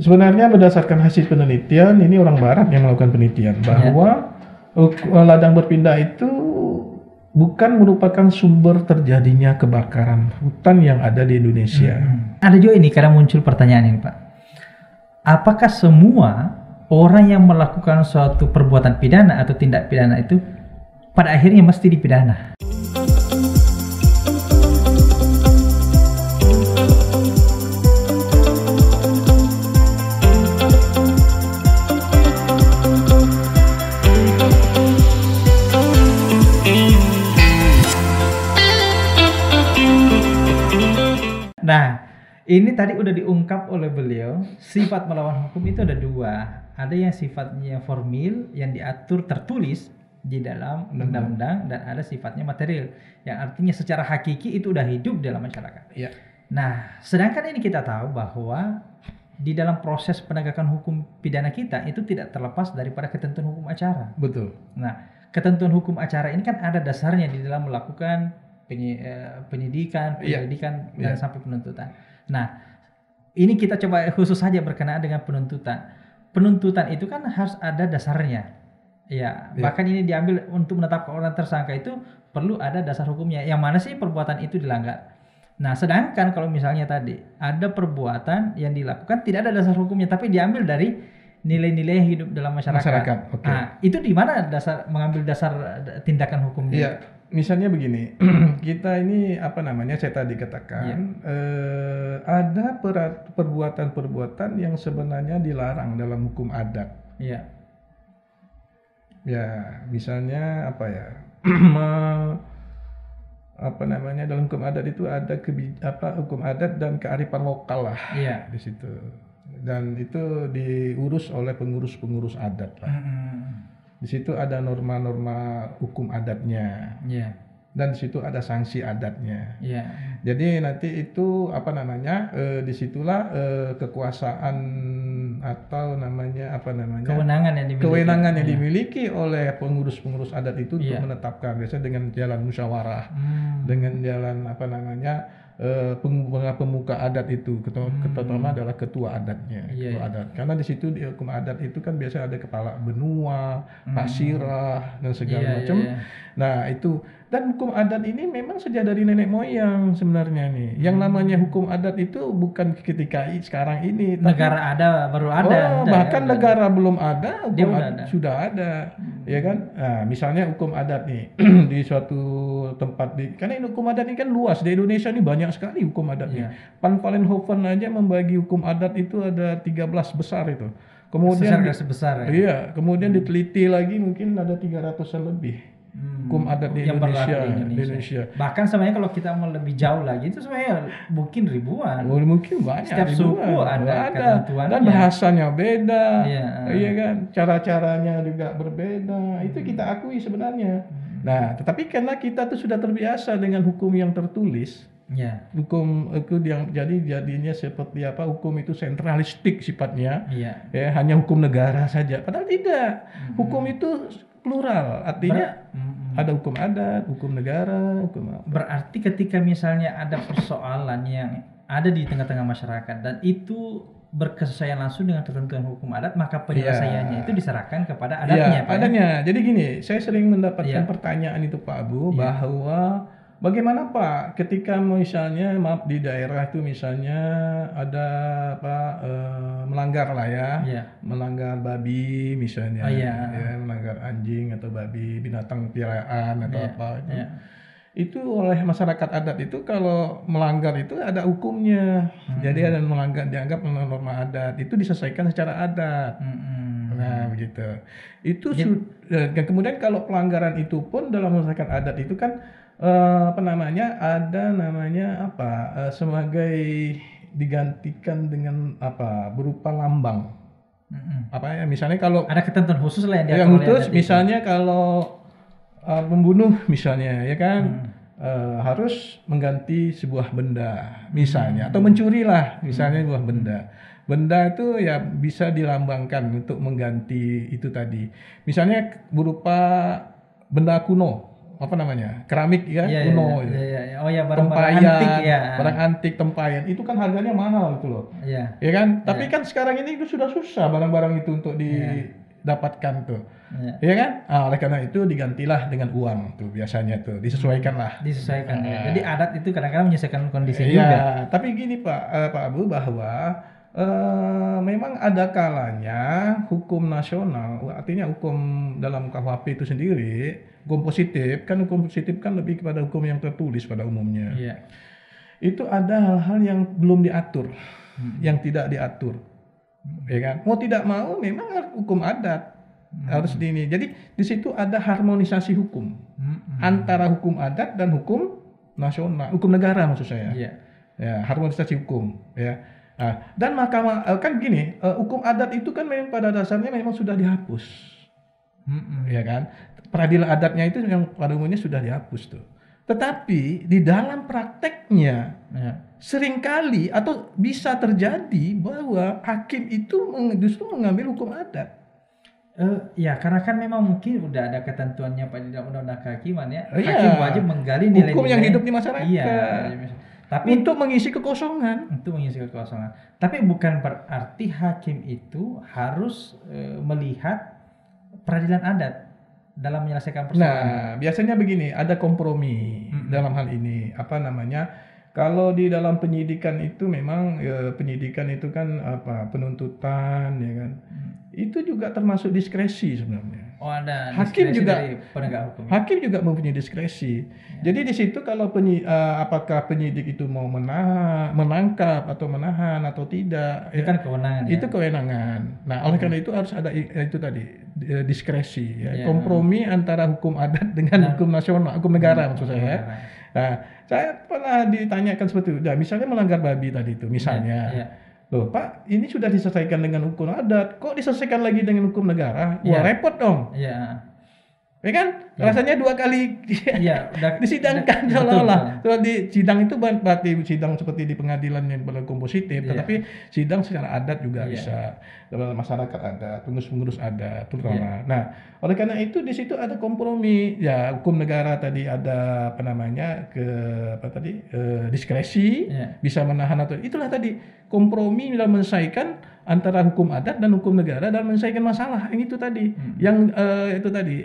Sebenarnya berdasarkan hasil penelitian, ini orang barat yang melakukan penelitian bahwa ladang berpindah itu bukan merupakan sumber terjadinya kebakaran hutan yang ada di Indonesia. Ada juga ini, karena muncul pertanyaan ini Pak. Apakah semua orang yang melakukan suatu perbuatan pidana atau tindak pidana itu pada akhirnya mesti dipidana? Nah, ini tadi udah diungkap oleh beliau, sifat melawan hukum itu ada dua. Ada yang sifatnya formil, yang diatur tertulis di dalam undang-undang, dan ada sifatnya material, yang artinya secara hakiki itu udah hidup dalam masyarakat. Ya. Nah, sedangkan ini kita tahu bahwa di dalam proses penegakan hukum pidana kita itu tidak terlepas daripada ketentuan hukum acara. Betul. Nah, ketentuan hukum acara ini kan ada dasarnya di dalam melakukan penyidikan, penyelidikan, dan sampai penuntutan. Nah, ini kita coba khusus saja berkenaan dengan penuntutan. Penuntutan itu kan harus ada dasarnya. Ya, bahkan ini diambil untuk menetapkan orang tersangka itu perlu ada dasar hukumnya. Yang mana sih perbuatan itu dilanggar. Nah, sedangkan kalau misalnya tadi ada perbuatan yang dilakukan tidak ada dasar hukumnya, tapi diambil dari nilai-nilai yang hidup dalam masyarakat. Okay. Nah, itu di mana mengambil dasar tindakan hukumnya? Iya. Misalnya begini, kita ini saya tadi katakan ada perbuatan-perbuatan yang sebenarnya dilarang dalam hukum adat. Iya. Ya, misalnya dalam hukum adat itu ada hukum adat dan kearifan lokal lah. Iya. Di situ. Dan itu diurus oleh pengurus-pengurus adat lah. Di situ ada norma-norma hukum adatnya, dan di situ ada sanksi adatnya. Jadi nanti itu disitulah kekuasaan atau kewenangan yang dimiliki oleh pengurus-pengurus adat itu untuk menetapkan, biasanya dengan jalan musyawarah, dengan jalan pemuka adat itu, terutama adalah ketua adatnya, adat. Karena di situ di hukum adat itu kan biasa ada kepala benua, pasirah, dan segala macam. Nah itu, dan hukum adat ini memang sejak dari nenek moyang sebenarnya nih. Yang namanya hukum adat itu bukan ketika sekarang ini. Negara ada baru ada. Bahkan negara belum ada, hukum adat sudah ada, ya kan? Nah, misalnya hukum adat nih di suatu tempat karena ini hukum adat ini kan luas di Indonesia ini banyak sekali hukum adatnya. Van Vollenhoven aja membagi hukum adat itu ada 13 besar itu. Kemudian sebesar. Iya, kemudian diteliti lagi mungkin ada 300-an lebih. Hukum adat di Indonesia. Bahkan sebenarnya kalau kita mau lebih jauh lagi itu sebenarnya mungkin ribuan. Mungkin banyak. Setiap suku ada ketentuannya. Dan bahasanya beda. Iya kan? Cara-caranya juga berbeda. Itu kita akui sebenarnya. Nah, tetapi karena kita tuh sudah terbiasa dengan hukum yang tertulis. Hukum itu yang jadinya seperti hukum itu sentralistik sifatnya. Ya, hanya hukum negara saja. Padahal tidak. Hukum itu plural, artinya ada hukum adat, hukum negara, hukum apa. Berarti ketika misalnya ada persoalan yang ada di tengah-tengah masyarakat dan itu berkesesuaian langsung dengan ketentuan hukum adat, maka penyelesaiannya itu diserahkan kepada adatnya. Adatnya. Jadi gini, saya sering mendapatkan pertanyaan itu Pak Abu, bahwa bagaimana Pak ketika misalnya di daerah itu misalnya ada melanggar lah melanggar babi misalnya, melanggar anjing atau babi, binatang peliharaan atau itu oleh masyarakat adat itu kalau melanggar itu ada hukumnya. Jadi ada melanggar dianggap norma adat itu diselesaikan secara adat. Nah begitu. Itu kemudian kalau pelanggaran itu pun dalam masyarakat adat itu kan sebagai digantikan dengan berupa lambang. Misalnya kalau ada ketentuan khusus lah yang khusus, misalnya kalau membunuh misalnya, ya kan, harus mengganti sebuah benda misalnya, atau mencuri lah misalnya sebuah benda. Benda itu ya bisa dilambangkan untuk mengganti itu tadi. Misalnya berupa benda kuno. apa namanya, keramik ya, kuno gitu. Oh ya, barang-barang antik ya. Barang antik, tempayan itu kan harganya mahal gitu loh. Iya. Ya kan? Tapi kan sekarang ini itu sudah susah barang-barang itu untuk didapatkan tuh. Iya kan? Oleh karena itu digantilah dengan uang tuh biasanya tuh, disesuaikan lah. Disesuaikan ya. Jadi adat itu kadang-kadang menyesuaikan kondisi juga. Tapi gini Pak Abu, bahwa memang ada kalanya hukum nasional, artinya hukum dalam KUHP itu sendiri, hukum positif kan lebih kepada hukum yang tertulis pada umumnya. Itu ada hal-hal yang belum diatur, yang tidak diatur, ya kan? Mau tidak mau memang hukum adat harus ini. Jadi di situ ada harmonisasi hukum antara hukum adat dan hukum nasional, hukum negara maksud saya. Ya, harmonisasi hukum. Ya. Nah, dan mahkamah kan gini, hukum adat itu kan memang pada dasarnya memang sudah dihapus, ya kan? Peradilan adatnya itu yang pada umumnya sudah dihapus tuh. Tetapi di dalam prakteknya seringkali atau bisa terjadi bahwa hakim itu justru mengambil hukum adat. Ya karena kan memang mungkin udah ada ketentuannya Pak di dalam undang-undang kehakiman ya. Hakim wajib menggali nilai-nilai hukum yang hidup di masyarakat. Tapi untuk mengisi kekosongan. Tapi bukan berarti hakim itu harus melihat peradilan adat dalam menyelesaikan persoalan. Nah, biasanya begini, ada kompromi dalam hal ini. Apa namanya? Kalau di dalam penyidikan itu memang penyidikan itu kan penuntutan, ya kan? Itu juga termasuk diskresi sebenarnya. Oh, ada hakim juga dari penegak hukum. Hakim juga mempunyai diskresi. Jadi di situ kalau apakah penyidik itu mau menangkap atau menahan atau tidak, itu kan kewenangan. Itu kewenangan. Nah, oleh karena itu harus ada itu tadi diskresi, ya. Kompromi antara hukum adat dengan hukum nasional, hukum negara maksud saya. Nah, saya pernah ditanyakan seperti itu. Nah, misalnya melanggar babi tadi itu, misalnya. Loh Pak, ini sudah diselesaikan dengan hukum adat, kok diselesaikan lagi dengan hukum negara? Wah repot dong. Ya kan? Rasanya 2 kali disidangkan seolah-olah. Kalau di sidang itu berarti sidang seperti di pengadilan yang berhukum positif, tetapi sidang secara adat juga bisa. Dalam masyarakat ada, pengurus-pengurus ada, terutama. Nah, oleh karena itu di situ ada kompromi. Ya, hukum negara tadi ada diskresi, bisa menahan atau itulah tadi kompromi dalam menyelesaikan antara hukum adat dan hukum negara dalam menyelesaikan masalah. Yang itu tadi, yang itu tadi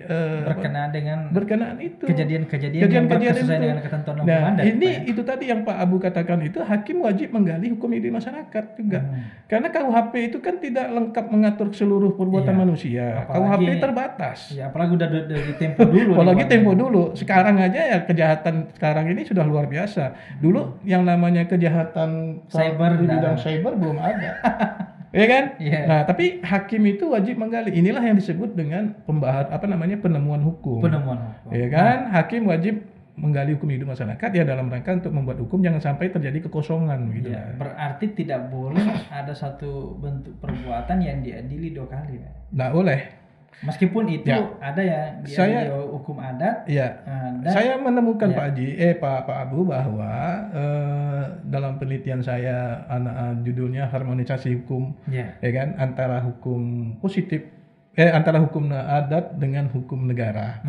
berkenaan itu kejadian-kejadian yang berkesesuaian dengan ketentuan hukum adat. Ini itu tadi yang Pak Abu katakan itu, hakim wajib menggali hukum di masyarakat juga. Karena KUHP itu kan tidak lengkap mengatur seluruh perbuatan manusia. KUHP terbatas. Ya, apalagi udah di tempo dulu. Tempo dulu. Sekarang aja ya kejahatan sekarang ini sudah luar biasa. Dulu yang namanya kejahatan cyber di bidang cyber belum ada. Ya kan? Nah, tapi hakim itu wajib menggali. Inilah yang disebut dengan penemuan hukum. Ya kan? Hakim wajib menggali hukum hidup masyarakat ya dalam rangka untuk membuat hukum jangan sampai terjadi kekosongan gitu. Berarti tidak boleh ada satu bentuk perbuatan yang diadili 2 kali, Pak. Nggak boleh. Meskipun itu ada yang diadili hukum adat. Saya menemukan Pak Abu bahwa dalam penelitian saya judulnya harmonisasi hukum, ya kan, antara hukum positif antara hukum adat dengan hukum negara.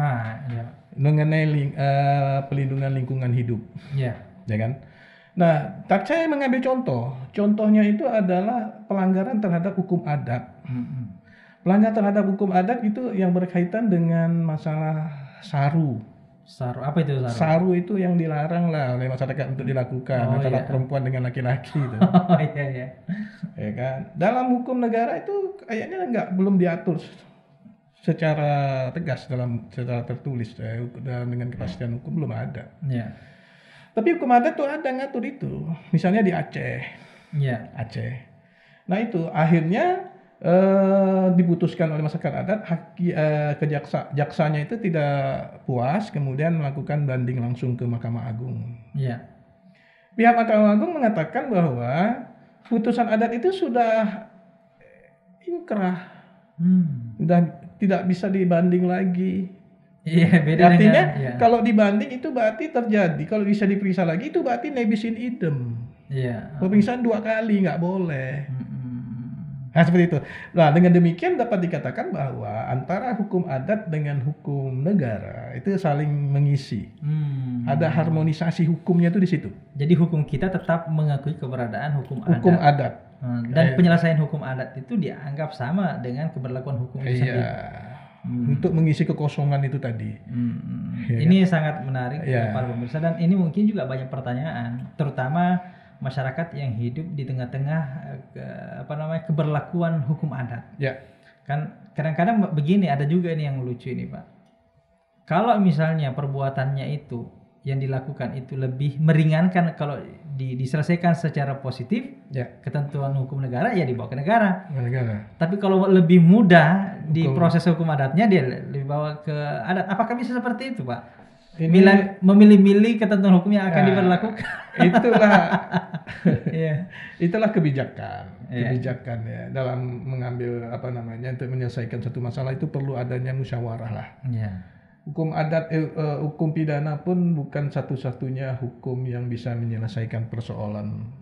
Mengenai pelindungan lingkungan hidup. Ya kan? Nah, saya mengambil contohnya itu adalah pelanggaran terhadap hukum adat. Pelanggaran terhadap hukum adat itu yang berkaitan dengan masalah saru. Apa itu saru? Saru itu yang dilarang lah oleh masyarakat untuk dilakukan antara perempuan dengan laki-laki itu. Ya kan? Dalam hukum negara itu kayaknya belum diatur secara tegas secara tertulis dengan kepastian hukum belum ada. Tapi hukum adat tuh ada ngatur itu. Misalnya di Aceh. Aceh. Nah itu akhirnya diputuskan oleh masyarakat adat, jaksanya itu tidak puas, kemudian melakukan banding langsung ke Mahkamah Agung. Pihak Mahkamah Agung mengatakan bahwa putusan adat itu sudah inkrah, sudah tidak bisa dibanding lagi. Beda artinya kalau dibanding itu berarti terjadi, kalau bisa diperiksa lagi itu berarti nebis in idem. Pemeriksaan 2 kali nggak boleh. Nah, seperti itu. Nah, dengan demikian dapat dikatakan bahwa antara hukum adat dengan hukum negara itu saling mengisi. Ada harmonisasi hukumnya itu di situ. Jadi hukum kita tetap mengakui keberadaan hukum adat. Dan penyelesaian hukum adat itu dianggap sama dengan keberlakuan hukum itu sendiri. Untuk mengisi kekosongan itu tadi. Ini sangat menarik para pemirsa, dan ini mungkin juga banyak pertanyaan, terutama masyarakat yang hidup di tengah-tengah keberlakuan hukum adat. Kan kadang-kadang begini, ada juga ini yang lucu ini Pak. Kalau misalnya perbuatannya itu yang dilakukan itu lebih meringankan, kalau diselesaikan secara positif, ketentuan hukum negara ya dibawa ke negara. Tapi kalau lebih mudah di proses hukum adatnya, dia lebih bawa ke adat. Apakah bisa seperti itu Pak? Memilih-milih ketentuan hukum yang akan diberlakukan. Itulah kebijakan ya dalam mengambil untuk menyelesaikan satu masalah itu perlu adanya musyawarah lah. Hukum adat, hukum pidana pun bukan satu-satunya hukum yang bisa menyelesaikan persoalan.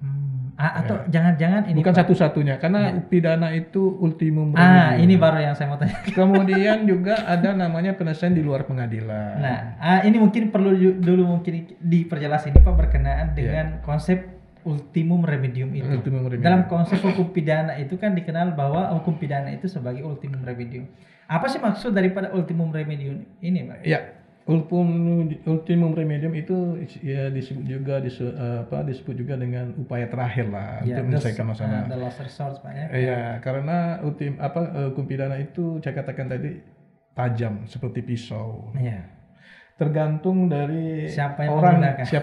Atau jangan-jangan ini bukan satu-satunya, karena pidana itu ultimum remedium. Ini baru yang saya mau tanya. Kemudian juga ada namanya penyelesaian di luar pengadilan. Nah, ini mungkin perlu dulu mungkin diperjelas ini Pak, berkenaan dengan konsep ultimum remedium itu. Dalam konsep hukum pidana itu kan dikenal bahwa hukum pidana itu sebagai ultimum remedium. Apa sih maksud daripada ultimum remedium ini Pak? Ultimum remedium itu ya disebut juga dengan upaya terakhir lah untuk menyelesaikan masalah. The last resort Pak ya. Karena hukum pidana itu saya katakan tadi tajam seperti pisau. Tergantung dari siapa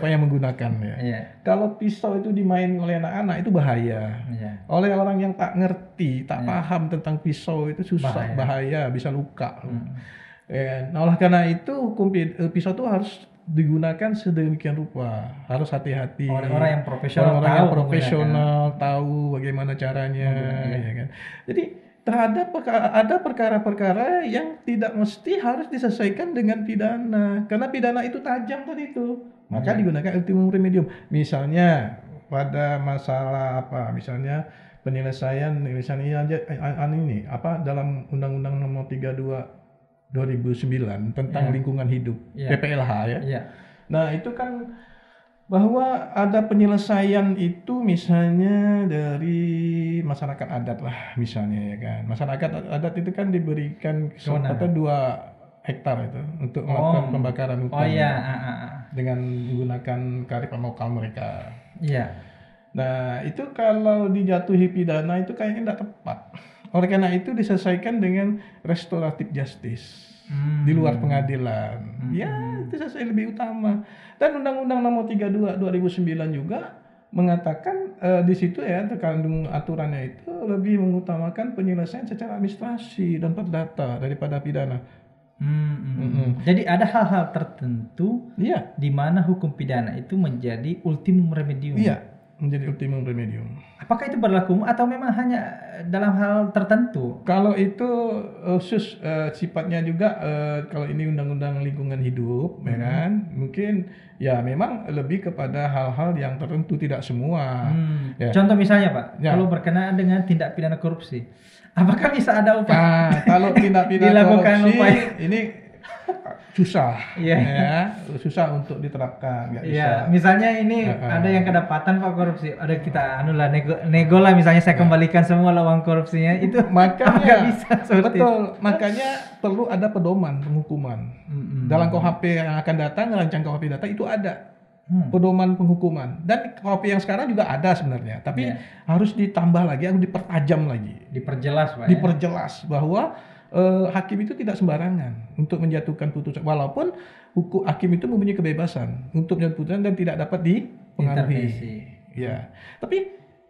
yang menggunakan ya. Kalau pisau itu dimain oleh anak-anak itu bahaya. Oleh orang yang tak ngerti, tak paham tentang pisau itu susah, bahaya, bisa luka. Oleh karena itu hukum pisau itu harus digunakan sedemikian rupa, harus hati-hati. Orang yang profesional tahu bagaimana caranya, ya kan. Jadi ada perkara-perkara yang tidak mesti harus diselesaikan dengan pidana, karena pidana itu tajam tadi itu, maka digunakan ultimum remedium. Misalnya pada masalah misalnya penyelesaian dalam Undang-Undang Nomor 32 2009 tentang lingkungan hidup, PPLH ya. Nah, itu kan bahwa ada penyelesaian itu misalnya dari masyarakat adat lah misalnya ya kan. Masyarakat adat itu kan diberikan kesempatan 2 hektar itu untuk melakukan pembakaran hutan dengan menggunakan kearifan lokal mereka. Nah, itu kalau dijatuhi pidana itu kayaknya tidak tepat. Oleh karena itu diselesaikan dengan restoratif justice di luar pengadilan. Itu selesai lebih utama. Dan Undang-Undang Nomor 32 2009 juga mengatakan di situ terkandung aturannya itu lebih mengutamakan penyelesaian secara administrasi dan perdata daripada pidana. Jadi ada hal-hal tertentu di mana hukum pidana itu menjadi ultimum remedium. Menjadi ultimum remedium. Apakah itu berlaku atau memang hanya dalam hal tertentu? Kalau itu khusus sifatnya juga kalau ini undang-undang lingkungan hidup, ya kan? Mungkin memang lebih kepada hal-hal yang tertentu, tidak semua. Contoh misalnya Pak, kalau berkenaan dengan tindak pidana korupsi, apakah bisa ada upaya? Kalau tindak pidana korupsi ini susah, susah untuk diterapkan, nggak bisa. Misalnya ini ada yang kedapatan Pak korupsi, ada kita nego lah misalnya, saya kembalikan semua uang korupsinya itu, makanya bisa seperti betul, makanya perlu ada pedoman penghukuman. Dalam KUHP yang akan datang, rancang KUHP datang itu ada pedoman penghukuman, dan KUHP yang sekarang juga ada sebenarnya, tapi harus ditambah lagi, harus dipertajam lagi, diperjelas Pak, diperjelas bahwa hakim itu tidak sembarangan untuk menjatuhkan putusan, walaupun hakim itu mempunyai kebebasan untuk menjatuhkan putusan dan tidak dapat dipengaruhi. Tapi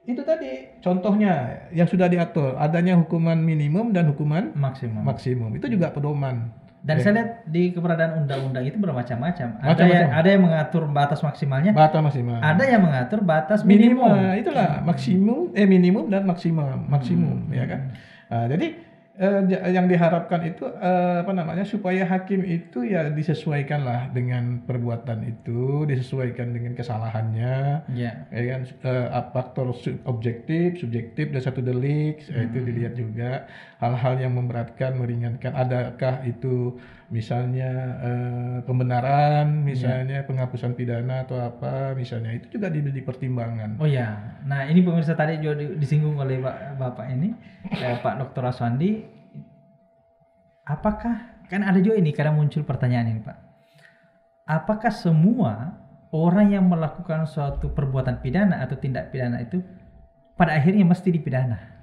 itu tadi contohnya yang sudah diatur, adanya hukuman minimum dan hukuman maksimum. Itu juga pedoman. Dan saya lihat di keberadaan undang-undang itu bermacam-macam. Ada yang mengatur batas maksimalnya. Ada yang mengatur batas minimum. Itulah minimum dan maksimum, ya kan. Jadi yang diharapkan itu supaya hakim itu ya disesuaikanlah dengan perbuatan itu, disesuaikan dengan kesalahannya, ya kan, faktor objektif, subjektif dan satu delik, itu dilihat juga hal-hal yang memberatkan, meringankan, adakah itu misalnya pembenaran, misalnya penghapusan pidana atau apa, misalnya itu juga dipertimbangkan. Oh ya, nah ini pemirsa tadi juga disinggung oleh Bapak ini, Pak Dr. Aswandi, apakah, kan ada juga ini kadang muncul pertanyaan ini Pak, apakah semua orang yang melakukan suatu perbuatan pidana atau tindak pidana itu pada akhirnya mesti dipidana?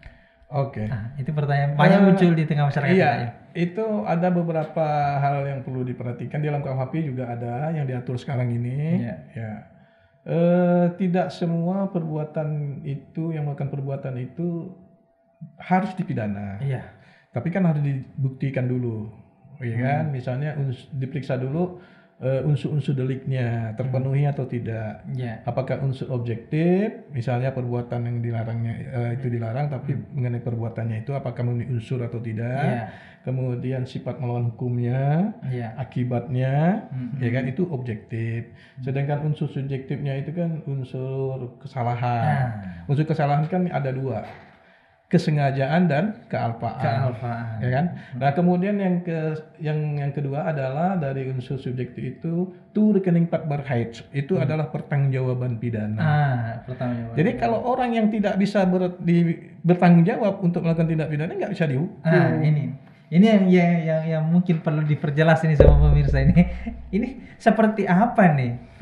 Oke. Nah, itu pertanyaan banyak muncul di tengah masyarakat. Iya, ya. Itu ada beberapa hal yang perlu diperhatikan. Di dalam KUHP juga ada yang diatur sekarang ini. Ya. Tidak semua perbuatan itu, yang melakukan perbuatan itu harus dipidana. Iya. Tapi kan harus dibuktikan dulu, ya kan? Misalnya diperiksa dulu unsur-unsur deliknya terpenuhi atau tidak. Apakah unsur objektif, misalnya perbuatan yang dilarangnya itu dilarang, tapi mengenai perbuatannya itu apakah memenuhi unsur atau tidak. Kemudian sifat melawan hukumnya, akibatnya, ya kan, itu objektif. Sedangkan unsur subjektifnya itu kan unsur kesalahan. Unsur kesalahan kan ada dua, kesengajaan dan kealpaan. Ya kan? Nah, kemudian yang kedua adalah dari unsur subjektif itu rekening part berhait. Itu adalah pertanggungjawaban pidana. Pertanggungjawaban. Jadi kalau orang yang tidak bisa bertanggung jawab untuk melakukan tindak pidana nggak bisa dihukum. Ini yang mungkin perlu diperjelas ini sama pemirsa ini. Ini seperti apa nih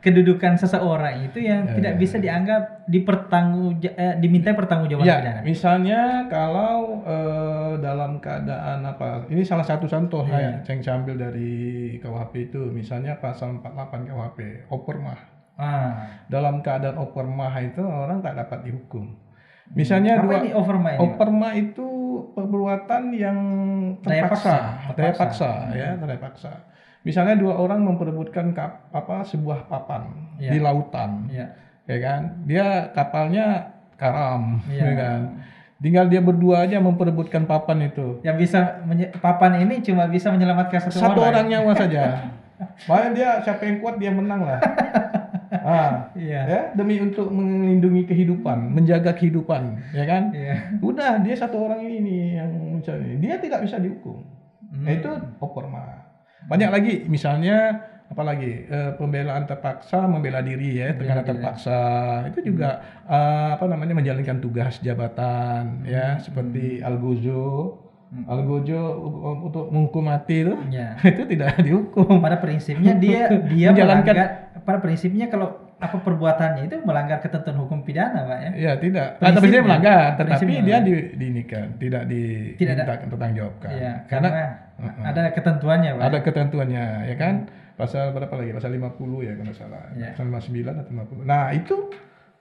kedudukan seseorang itu yang tidak bisa dianggap diminta pertanggungjawaban pidana? Misalnya kalau dalam keadaan apa? Ini salah satu contoh yang saya ambil dari KUHP itu, misalnya pasal 48 KUHP, opermah. Dalam keadaan opermah itu orang tak dapat dihukum. Misalnya apa ini opermah itu perbuatan yang daya paksa. Misalnya dua orang memperebutkan sebuah papan di lautan, ya kan? Dia kapalnya karam, ya kan? Tinggal dia berdua aja memperebutkan papan itu. Yang bisa papan ini cuma bisa menyelamatkan satu orang nyawa saja. Makanya dia siapa yang kuat dia menang lah. Ya, demi untuk melindungi kehidupan, menjaga kehidupan, ya kan? Udah dia satu orang ini yang mencari, dia tidak bisa dihukum. Itu operma. Banyak lagi, misalnya apalagi pembelaan terpaksa, membela diri ya, tekanan terpaksa, itu juga menjalankan tugas jabatan, ya, seperti algojo untuk menghukum mati itu, itu tidak dihukum. Pada prinsipnya dia menjalankan. Pada prinsipnya kalau perbuatannya itu melanggar ketentuan hukum pidana, Pak ya? Ya tidak. Prinsipnya melanggar, tetapi dia tidak dimintakan pertanggungjawabkan. Ya, karena ada ketentuannya, Pak. Ada ketentuannya, ya kan? Pasal berapa lagi? Pasal 50 ya kalau salah. Pasal 59 atau 50. Nah, itu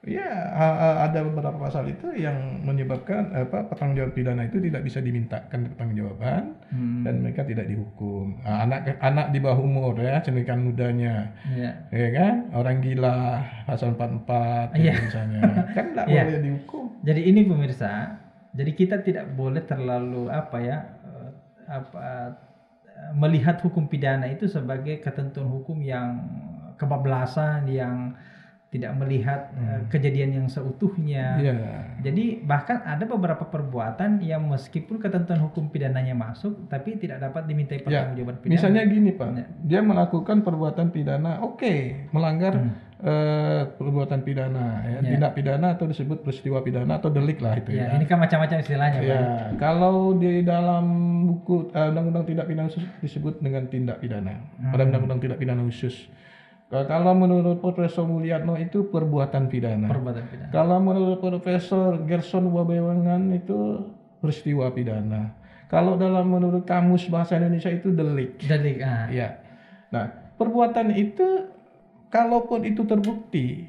ada beberapa pasal itu yang menyebabkan pertanggungjawaban pidana itu tidak bisa dimintakan pertanggungjawaban dan mereka tidak dihukum. Anak di bawah umur ya, cendekan mudanya, ya kan, orang gila pasal 44 misalnya, kan tidak boleh dihukum. Jadi ini pemirsa, jadi kita tidak boleh terlalu melihat hukum pidana itu sebagai ketentuan hukum yang kebablasan, yang tidak melihat kejadian yang seutuhnya. Jadi bahkan ada beberapa perbuatan yang meskipun ketentuan hukum pidananya masuk, tapi tidak dapat dimintai pertanggungjawaban pidana. Misalnya gini Pak, dia melakukan perbuatan pidana, melanggar perbuatan pidana, tindak pidana atau disebut peristiwa pidana atau delik lah itu ya. Ini kan macam-macam istilahnya Pak. Kalau di dalam buku Undang-Undang Tindak Pidana Khusus disebut dengan tindak pidana. Pada Undang-Undang Tindak Pidana Khusus. Kalau menurut Profesor Mulyatno itu perbuatan pidana. Kalau menurut Profesor Gerson Wabewangan itu peristiwa pidana. Kalau menurut Kamus Bahasa Indonesia itu delik. Ya. Nah, perbuatan itu kalaupun itu terbukti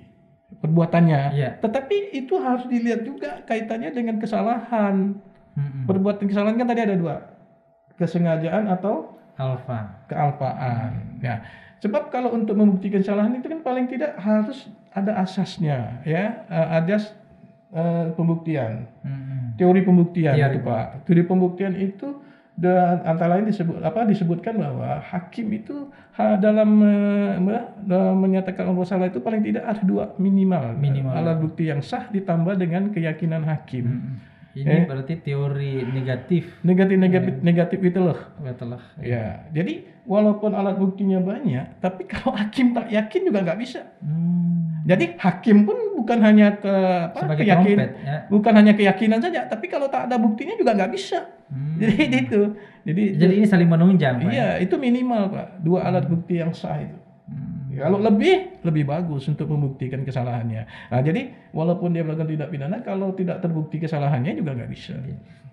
perbuatannya, tetapi itu harus dilihat juga kaitannya dengan kesalahan. Perbuatan kesalahan kan tadi ada dua, kesengajaan atau kealpaan. Ya. Sebab kalau untuk membuktikan kesalahan itu kan paling tidak harus ada asasnya, ya, ada pembuktian. Teori pembuktian itu Pak. Teori pembuktian itu dan antara lain disebutkan bahwa hakim itu dalam menyatakan bersalah itu paling tidak ada 2 minimal alat bukti yang sah ditambah dengan keyakinan hakim. Ini berarti teori negatif itu loh. Ya, jadi walaupun alat buktinya banyak, tapi kalau hakim tak yakin juga nggak bisa. Jadi hakim pun bukan hanya bukan hanya keyakinan saja, tapi kalau tak ada buktinya juga nggak bisa. Jadi itu. Jadi ini saling menunjang. Iya, itu minimal Pak. 2 alat bukti yang sah itu. Kalau lebih bagus untuk membuktikan kesalahannya. Nah, jadi walaupun dia melakukan tindak pidana, kalau tidak terbukti kesalahannya juga nggak bisa.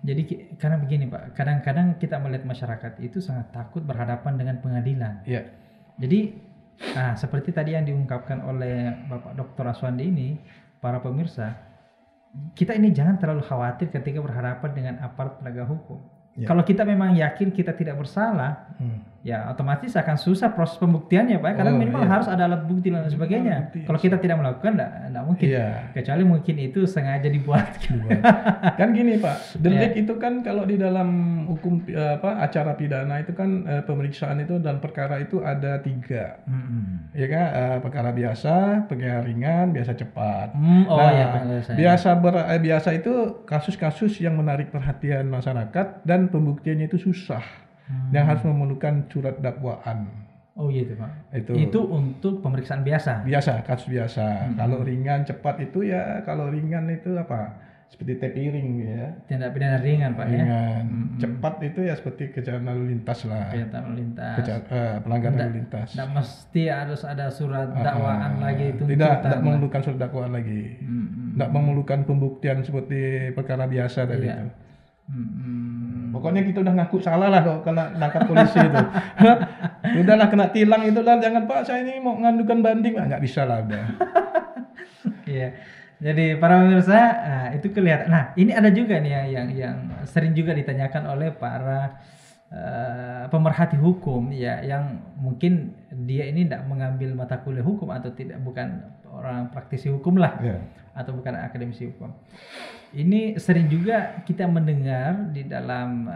Jadi karena begini Pak, kadang-kadang kita melihat masyarakat itu sangat takut berhadapan dengan pengadilan. Iya. Jadi seperti tadi yang diungkapkan oleh Bapak Dr. Aswandi ini, para pemirsa, kita ini jangan terlalu khawatir ketika berhadapan dengan aparat penegak hukum. Kalau kita memang yakin kita tidak bersalah, ya otomatis akan susah proses pembuktiannya Pak, karena minimal harus ada alat bukti dan sebagainya. Kalau kita tidak melakukan, tidak mungkin. Kecuali mungkin itu sengaja dibuat. Kan gini Pak, delik itu kan kalau di dalam hukum acara pidana itu kan pemeriksaan itu dan perkara itu ada 3, ya kan? Perkara biasa, perkara ringan, biasa cepat. Biasa itu kasus-kasus yang menarik perhatian masyarakat dan pembuktiannya itu susah, yang harus memerlukan surat dakwaan. Oh gitu Pak. Itu untuk pemeriksaan biasa. Kasus biasa. Kalau ringan cepat itu kalau ringan itu seperti tapiring ya. Tindak pidana ringan Pak ringan. Cepat itu ya seperti kejahatan lalu lintas lah. Pelanggaran lalu lintas. Tidak mesti harus ada surat dakwaan lagi itu. Tidak memerlukan surat dakwaan lagi. Tidak memerlukan pembuktian seperti perkara biasa tadi itu. Pokoknya kita udah ngaku salah lah kalau kena nangkap polisi itu. Udahlah kena tilang itu lah, jangan Pak saya ini mau ngadukan banding, nggak bisa lah udah. Iya. Jadi para pemirsa itu kelihatan. Nah ini ada juga nih yang sering juga ditanyakan oleh para pemerhati hukum ya, yang mungkin dia ini tidak mengambil mata kuliah hukum atau bukan orang praktisi hukum lah, atau bukan akademisi hukum. Ini sering juga kita mendengar di dalam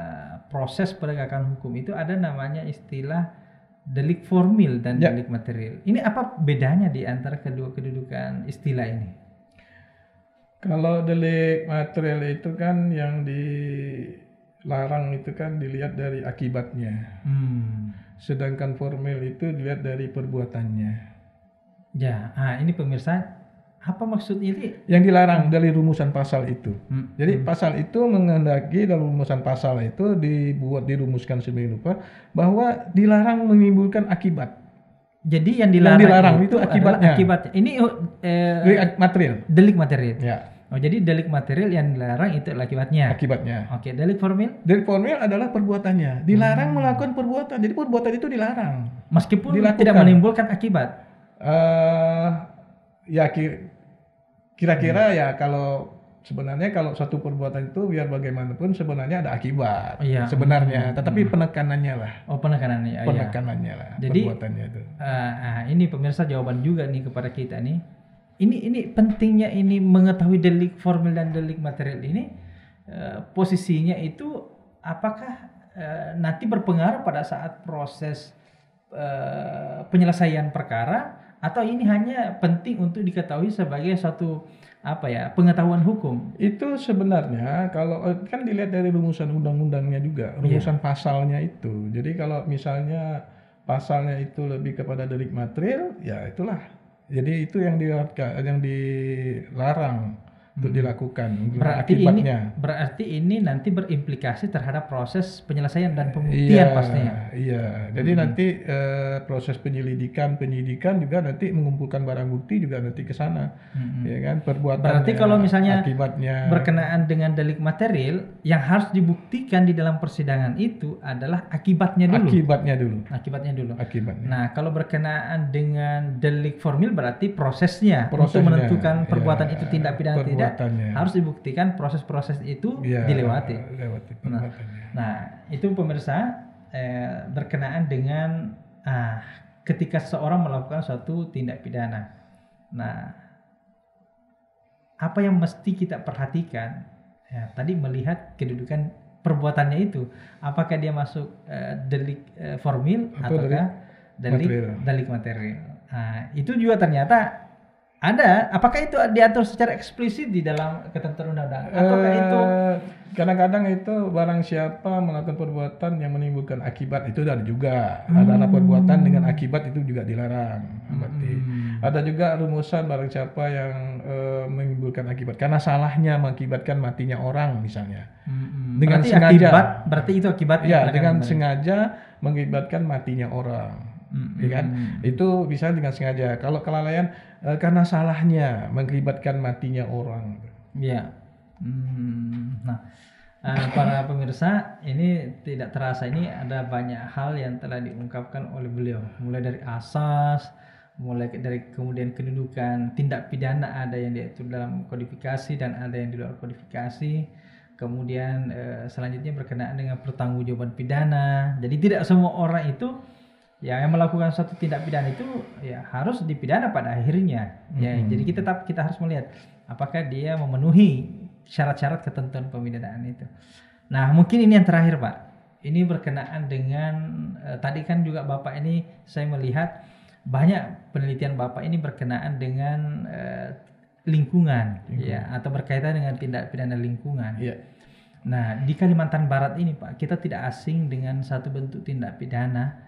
proses penegakan hukum itu ada namanya istilah delik formil dan delik material. Ini apa bedanya di antara kedua kedudukan istilah ini? Kalau delik material itu kan yang dilarang itu kan dilihat dari akibatnya. Sedangkan formil itu dilihat dari perbuatannya. Ya, ini pemirsa, apa maksudnya ini? Yang dilarang dari rumusan pasal itu. Jadi pasal itu menghendaki dalam rumusan pasal itu dirumuskan sedemikian rupa bahwa dilarang menimbulkan akibat. Jadi yang dilarang itu akibatnya. Ini delik material. Delik material. Ya. Oh, jadi delik material yang dilarang itu akibatnya. Oke, delik formil? Delik formil adalah perbuatannya. Dilarang melakukan perbuatan. Jadi perbuatan itu dilarang. Meskipun tidak menimbulkan akibat. Ya kira-kira ya kalau sebenarnya kalau satu perbuatan itu biar bagaimanapun sebenarnya ada akibat sebenarnya, tetapi penekanannya lah. Penekanannya lah. Jadi perbuatannya itu. Ini pemirsa jawaban juga nih kepada kita nih. Ini pentingnya ini mengetahui delik formil dan delik material ini, posisinya itu apakah nanti berpengaruh pada saat proses penyelesaian perkara, atau ini hanya penting untuk diketahui sebagai suatu pengetahuan hukum? Itu sebenarnya kalau kan dilihat dari rumusan undang-undangnya juga, rumusan pasalnya itu. Jadi kalau misalnya pasalnya itu lebih kepada delik material, ya itulah. Jadi itu yang dilarang untuk dilakukan. Berarti ini nanti berimplikasi terhadap proses penyelesaian dan pembuktian pastinya. Iya. Jadi nanti proses penyidikan juga nanti mengumpulkan barang bukti juga nanti ke sana. Ya kan, perbuatan. Berarti kalau misalnya akibatnya berkenaan dengan delik material yang harus dibuktikan di dalam persidangan itu adalah akibatnya dulu. Akibatnya. Nah, kalau berkenaan dengan delik formil berarti prosesnya untuk menentukan perbuatan itu tindak pidana tidak, harus dibuktikan proses-proses itu dilewati. Nah, itu pemirsa berkenaan dengan ketika seorang melakukan suatu tindak pidana. Nah, apa yang mesti kita perhatikan Ya, tadi melihat kedudukan perbuatannya itu, apakah dia masuk delik formil ataukah delik material. Nah, itu juga ternyata ada. Apakah itu diatur secara eksplisit di dalam ketentuan undang-undang? Ataukah itu kadang-kadang itu barang siapa melakukan perbuatan yang menimbulkan akibat itu ada juga. Ada perbuatan dengan akibat itu juga dilarang. Ada juga rumusan barang siapa yang menimbulkan akibat karena salahnya mengakibatkan matinya orang misalnya. Dengan berarti sengaja. Berarti itu akibatnya. Ya, dengan sengaja mengakibatkan matinya orang. Ya kan? Itu bisa dengan sengaja. Kalau kelalaian karena salahnya mengakibatkan matinya orang. Iya. Nah, para pemirsa, ini tidak terasa ini ada banyak hal yang telah diungkapkan oleh beliau. Mulai dari asas, mulai dari kemudian kedudukan tindak pidana ada yang diatur dalam kodifikasi dan ada yang di luar kodifikasi. Kemudian selanjutnya berkenaan dengan pertanggungjawaban pidana. Jadi tidak semua orang itu yang melakukan suatu tindak pidana itu ya harus dipidana pada akhirnya. Ya, jadi kita harus melihat apakah dia memenuhi syarat-syarat ketentuan pemidanaan itu. Nah, mungkin ini yang terakhir, Pak. Ini berkenaan dengan tadi kan juga Bapak ini saya melihat banyak penelitian Bapak ini berkenaan dengan lingkungan ya, atau berkaitan dengan tindak pidana lingkungan. Yeah. Nah, di Kalimantan Barat ini, Pak, kita tidak asing dengan satu bentuk tindak pidana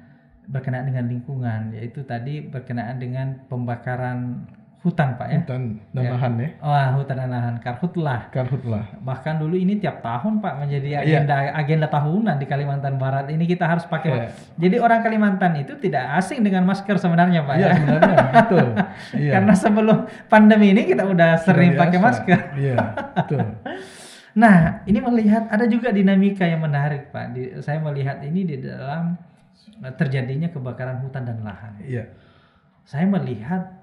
berkenaan dengan lingkungan, yaitu tadi berkenaan dengan pembakaran hutan, Pak, ya. Hutan dan lahan ya. Hutan dan lahan, karhutlah. Bahkan dulu ini tiap tahun, Pak, menjadi agenda tahunan di Kalimantan Barat. Ini kita harus pakai. Jadi orang Kalimantan itu tidak asing dengan masker sebenarnya, Pak. Iya, sebenarnya betul. Karena sebelum pandemi ini kita udah sering pakai masker. Iya, betul. Nah, ini melihat ada juga dinamika yang menarik, Pak. Saya melihat ini di dalam terjadinya kebakaran hutan dan lahan. Iya. Saya melihat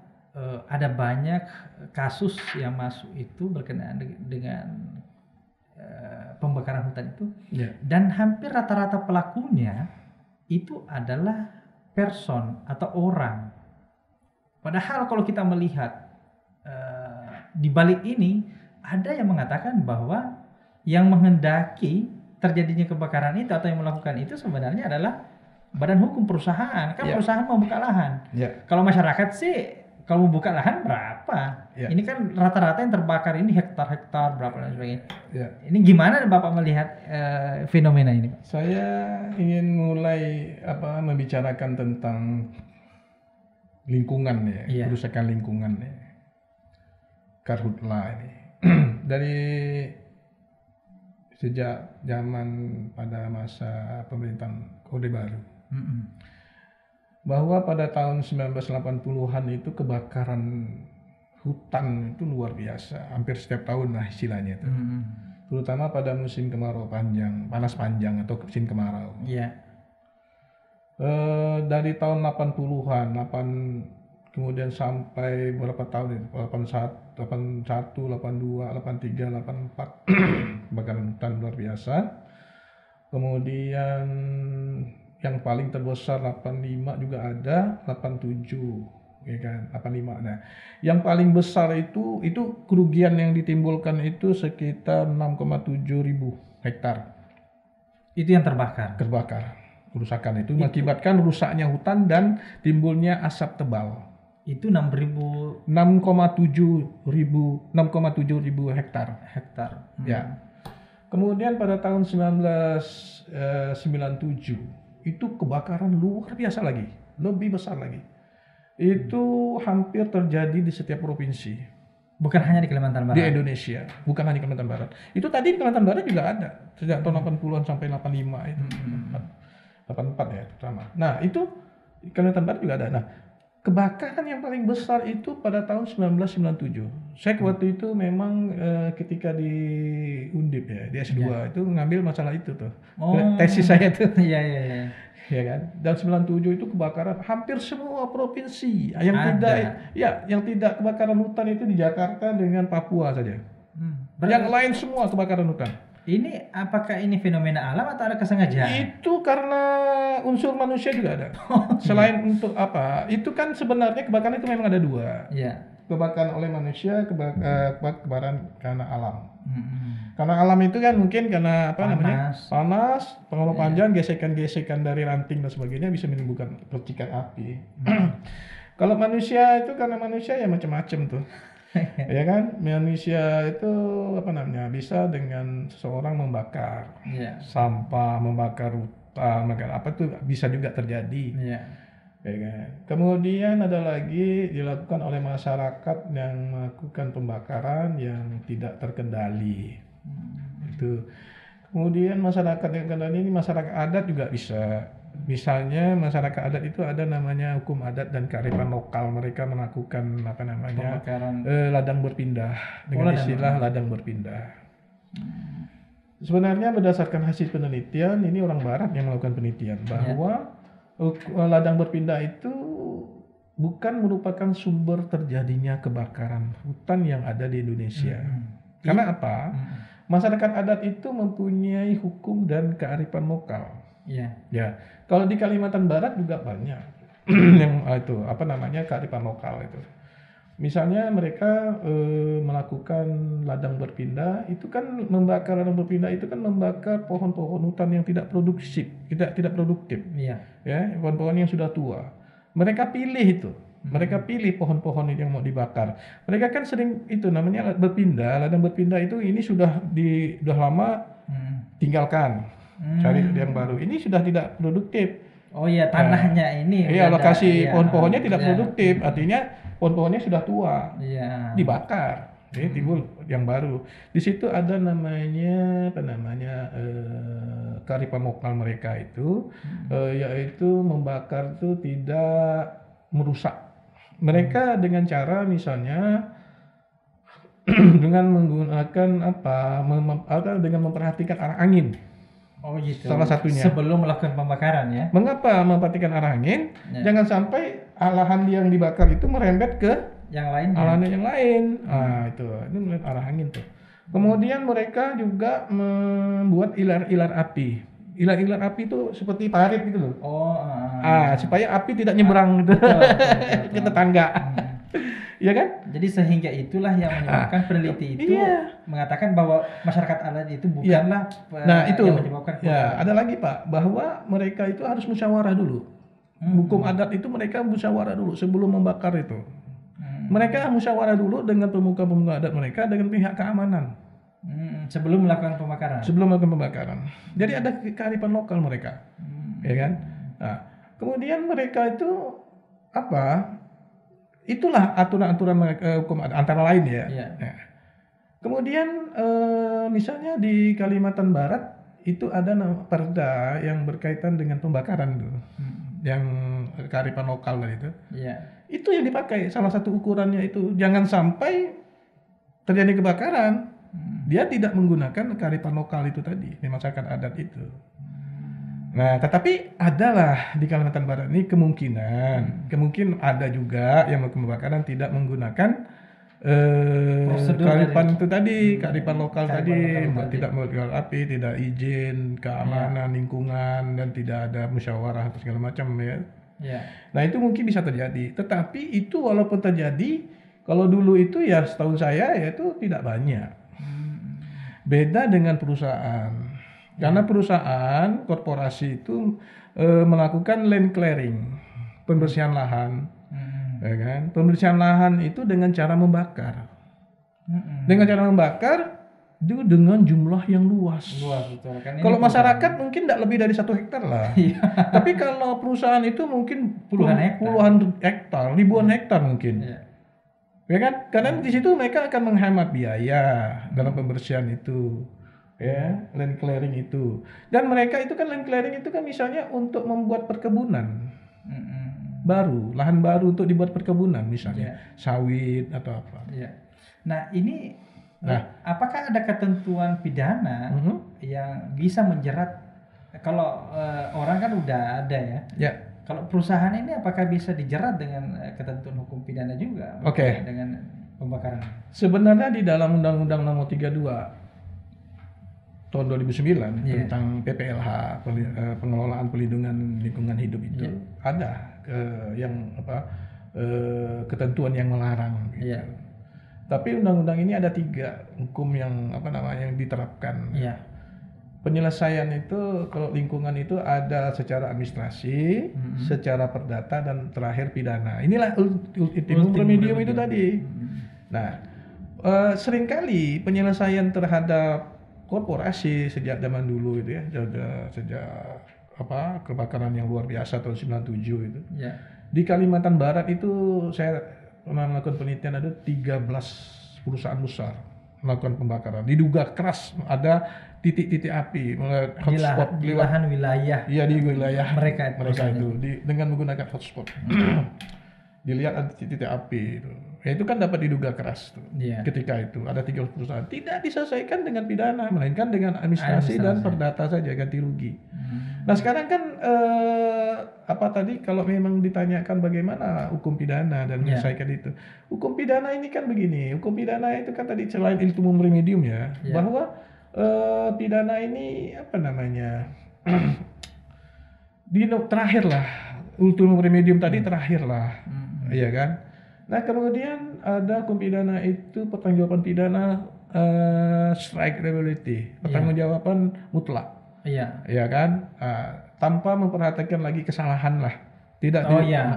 ada banyak kasus yang masuk itu berkenaan dengan pembakaran hutan itu, dan hampir rata-rata pelakunya itu adalah person atau orang. Padahal kalau kita melihat di balik ini ada yang mengatakan bahwa yang menghendaki terjadinya kebakaran itu atau yang melakukan itu sebenarnya adalah badan hukum perusahaan. Kan perusahaan membuka lahan. Kalau masyarakat sih kalau membuka lahan berapa? Ini kan rata-rata yang terbakar ini hektar-hektar berapa dan sebagainya. Ini gimana Bapak melihat fenomena ini, Pak? Saya ingin mulai membicarakan tentang lingkungan ya, kerusakan lingkungan ya. Karhutlah ini. Dari sejak zaman pada masa pemerintahan Orde Baru. Bahwa pada tahun 1980-an itu kebakaran hutan itu luar biasa, hampir setiap tahun lah istilahnya itu. Terutama pada musim kemarau panjang, panas panjang atau musim kemarau. Dari tahun 80-an, kemudian sampai berapa tahun itu? 81, 82, 83, 84 kebakaran hutan luar biasa. Kemudian yang paling terbesar 85 juga ada, 87 ya kan, 85. Nah, yang paling besar itu kerugian yang ditimbulkan itu sekitar 6,7 ribu hektar. Itu yang terbakar. Kerusakan itu mengakibatkan rusaknya hutan dan timbulnya asap tebal. Itu 6,7 ribu hektar. Ya. Kemudian pada tahun 1997 itu kebakaran luar biasa lagi, lebih besar lagi. Itu hampir terjadi di setiap provinsi. Bukan hanya di Kalimantan Barat. Di Indonesia, bukan hanya di Kalimantan Barat. Itu tadi di Kalimantan Barat juga ada sejak tahun 80-an sampai 85 itu. 84 ya terutama. Nah, itu di Kalimantan Barat juga ada. Nah, kebakaran yang paling besar itu pada tahun 1997. Saya waktu itu memang ketika di Undip ya, di S2 itu ngambil masalah itu tuh. Tesis saya tuh. Iya. Ya kan? Dan 97 itu kebakaran hampir semua provinsi. Yang tidak kebakaran hutan itu di Jakarta dengan Papua saja. Yang lain semua kebakaran hutan. Ini apakah ini fenomena alam atau ada kesengajaan? Itu karena unsur manusia juga ada. Selain untuk apa? Itu kan sebenarnya kebakaran itu memang ada dua. kebakaran oleh manusia, kebakaran karena alam. Karena alam itu kan mungkin karena panas, pengalaman panjang, gesekan-gesekan dari ranting dan sebagainya bisa menimbulkan percikan api. Kalau manusia itu karena manusia ya macam-macam tuh. Ya kan, manusia itu bisa dengan seseorang membakar sampah, membakar hutan, apa tuh bisa juga terjadi. Ya kan? Kemudian ada lagi dilakukan oleh masyarakat yang melakukan pembakaran yang tidak terkendali. Itu. Kemudian masyarakat yang terkendali ini masyarakat adat juga bisa. Misalnya masyarakat adat itu ada namanya hukum adat dan kearifan lokal. Mereka melakukan ladang berpindah dengan istilah ladang berpindah. Sebenarnya berdasarkan hasil penelitian, ini orang barat yang melakukan penelitian bahwa ladang berpindah itu bukan merupakan sumber terjadinya kebakaran hutan yang ada di Indonesia. Karena apa? Masyarakat adat itu mempunyai hukum dan kearifan lokal. Ya. Kalau di Kalimantan Barat juga banyak yang kearifan lokal itu. Misalnya mereka melakukan ladang berpindah, itu kan membakar ladang berpindah itu kan membakar pohon-pohon hutan yang tidak produktif, tidak produktif. Ya, pohon-pohon yang sudah tua. Mereka pilih itu. Mereka pilih pohon-pohon yang mau dibakar. Mereka kan sering itu namanya berpindah, ladang berpindah itu ini sudah lama tinggalkan. Cari yang baru. Ini sudah tidak produktif. Oh iya, tanahnya ini. Iya, lokasi pohon-pohonnya tidak produktif. Artinya pohon-pohonnya sudah tua. Dibakar. Ini timbul yang baru. Di situ ada namanya kearifan lokal mereka itu yaitu membakar itu tidak merusak. Mereka dengan cara misalnya dengan menggunakan dengan memperhatikan arah angin. Oh gitu. Salah satunya. Sebelum melakukan pembakaran ya. Mengapa memperhatikan arah angin? Jangan sampai lahan yang dibakar itu merembet ke yang lain. Itu arah angin tuh. Kemudian mereka juga membuat ilar-ilar api. Ilar-ilar api itu seperti parit gitu loh. Supaya api tidak nyebrang gitu ke tetangga. Iya kan? Jadi sehingga itulah yang menyebabkan peneliti itu mengatakan bahwa masyarakat adat itu bukanlah yang menyebabkan ada lagi Pak, bahwa mereka itu harus musyawarah dulu. Hukum adat itu mereka musyawarah dulu sebelum membakar itu. Mereka musyawarah dulu dengan pemuka-pemuka adat mereka dengan pihak keamanan. Sebelum melakukan pembakaran. Jadi ada kearifan lokal mereka. Ya kan? Nah, kemudian mereka itu itulah aturan-aturan hukum antara lain ya. Nah, kemudian misalnya di Kalimantan Barat itu ada perda yang berkaitan dengan pembakaran itu, yang kearifan lokal itu. Itu yang dipakai. Salah satu ukurannya itu jangan sampai terjadi kebakaran. Dia tidak menggunakan kearifan lokal itu tadi, di masyarakat adat itu. Nah, tetapi adalah di Kalimantan Barat ini kemungkinan ada juga yang pembakaran tidak menggunakan kearifan itu tadi, kearifan lokal tadi, tidak membakar api, tidak izin keamanan lingkungan dan tidak ada musyawarah atau segala macam ya. Nah, itu mungkin bisa terjadi. Tetapi itu walaupun terjadi, kalau dulu itu ya setahu saya ya itu tidak banyak. Beda dengan perusahaan. Karena perusahaan, korporasi itu melakukan land clearing, pembersihan lahan, ya kan? Pembersihan lahan itu dengan cara membakar, dengan cara membakar itu dengan jumlah yang luas. Betul. Kan kalau masyarakat mungkin tidak lebih dari 1 hektar lah, tapi kalau perusahaan itu mungkin puluhan hektar, ribuan hektar mungkin, ya kan? Karena di situ mereka akan menghemat biaya dalam pembersihan itu. Ya, land clearing itu. Dan mereka itu kan land clearing itu kan misalnya untuk membuat perkebunan baru, lahan baru untuk dibuat perkebunan misalnya, sawit atau apa. Nah, ini apakah ada ketentuan pidana yang bisa menjerat? Kalau orang kan udah ada ya. Kalau perusahaan ini apakah bisa dijerat dengan ketentuan hukum pidana juga? Dengan pembakaran. Sebenarnya di dalam Undang-Undang Nomor 32 tahun 2009 tentang PPLH, pengelolaan pelindungan lingkungan hidup itu ada yang ketentuan yang melarang. Gitu. Tapi undang-undang ini ada 3 hukum yang yang diterapkan. Penyelesaian itu kalau lingkungan itu ada secara administrasi, secara perdata, dan terakhir pidana. Inilah ultimum remedium itu tadi. Nah, seringkali penyelesaian terhadap korporasi sejak zaman dulu itu ya, sejak kebakaran yang luar biasa tahun 97 itu. Di Kalimantan Barat itu saya pernah melakukan penelitian, ada 13 perusahaan besar melakukan pembakaran. Diduga keras ada titik-titik api, hotspot di lahan wilayah. Iya, di wilayah mereka itu dengan menggunakan hotspot. Dilihat ada titik-titik api itu. Ya, itu kan dapat diduga keras tuh. Ketika itu ada 3 perusahaan, tidak diselesaikan dengan pidana, melainkan dengan administrasi dan perdata saja, ganti rugi. Nah, sekarang kan tadi kalau memang ditanyakan bagaimana hukum pidana dan menyelesaikan itu. Hukum pidana ini kan begini, hukum pidana itu kan tadi selain ultimum remedium ya, bahwa pidana ini terakhir lah, ultimum remedium tadi terakhir lah, iya kan. Nah, kemudian ada hukum pidana itu pertanggungjawaban pidana, strike liability, pertanggungjawaban mutlak. Iya kan, tanpa memperhatikan lagi kesalahan lah, tidak. Benar.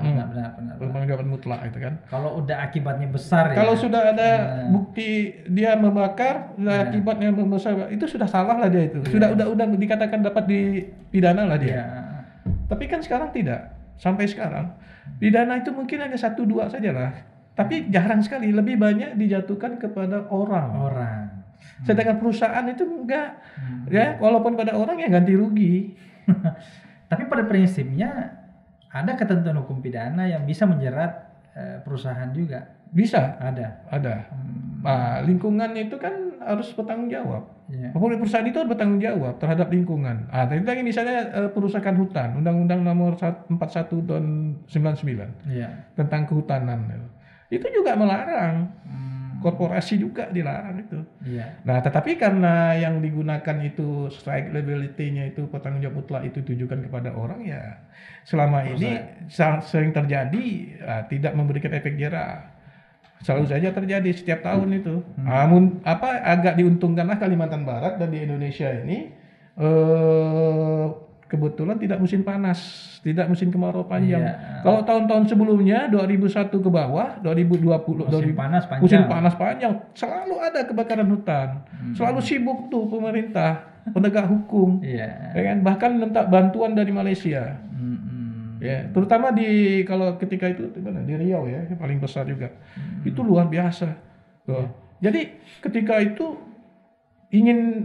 Pertanggungjawaban mutlak itu kan. Kalau udah akibatnya besar, kalau sudah ada bukti dia membakar, akibatnya besar, itu sudah salah lah dia itu. Sudah dikatakan dapat dipidana lah dia. Tapi kan sekarang tidak. Sampai sekarang pidana itu mungkin hanya 1-2 saja lah. Tapi jarang sekali, lebih banyak dijatuhkan kepada orang. Sedangkan perusahaan itu enggak. Ya, walaupun pada orang ya ganti rugi. Tapi pada prinsipnya ada ketentuan hukum pidana yang bisa menjerat perusahaan juga. Bisa. Ada. Nah, lingkungan itu kan harus bertanggung jawab. Perusahaan itu harus bertanggung jawab terhadap lingkungan. Tadi lagi misalnya perusahaan hutan, Undang-Undang Nomor 41 tahun 99 tentang kehutanan. Itu juga melarang. Korporasi juga dilarang itu. Nah, tetapi karena yang digunakan itu strike liability-nya itu pertanggungjawab mutlak itu ditujukan kepada orang, ya selama ini sering terjadi tidak memberikan efek jera. Selalu saja terjadi setiap tahun itu. Agak diuntungkanlah Kalimantan Barat dan di Indonesia ini kebetulan tidak musim panas, tidak musim kemarau panjang. Kalau tahun-tahun sebelumnya 2001 ke bawah, 2020 musim panas panjang, selalu ada kebakaran hutan. Selalu sibuk tuh pemerintah, penegak hukum. Ya kan, bahkan minta bantuan dari Malaysia. Ya, terutama kalau ketika itu di Riau ya, yang paling besar juga. Itu luar biasa. Jadi ketika itu ingin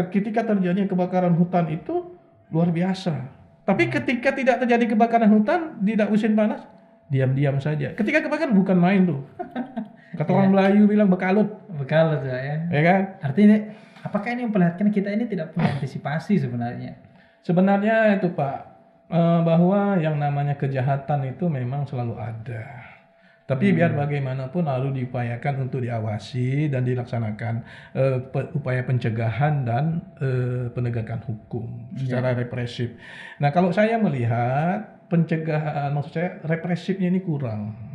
ketika terjadi kebakaran hutan itu luar biasa. Tapi ketika tidak terjadi kebakaran hutan, tidak musim panas, diam-diam saja. Ketika kebakaran bukan main tuh. Kata orang Melayu bilang bekalut ya. Ya kan? Artinya apakah ini memperlihatkan kita ini tidak punya antisipasi sebenarnya? Sebenarnya itu Pak, bahwa yang namanya kejahatan itu memang selalu ada. Tapi biar bagaimanapun harus diupayakan untuk diawasi dan dilaksanakan upaya pencegahan dan penegakan hukum secara represif. Nah, kalau saya melihat pencegahan, maksud saya represifnya ini kurang.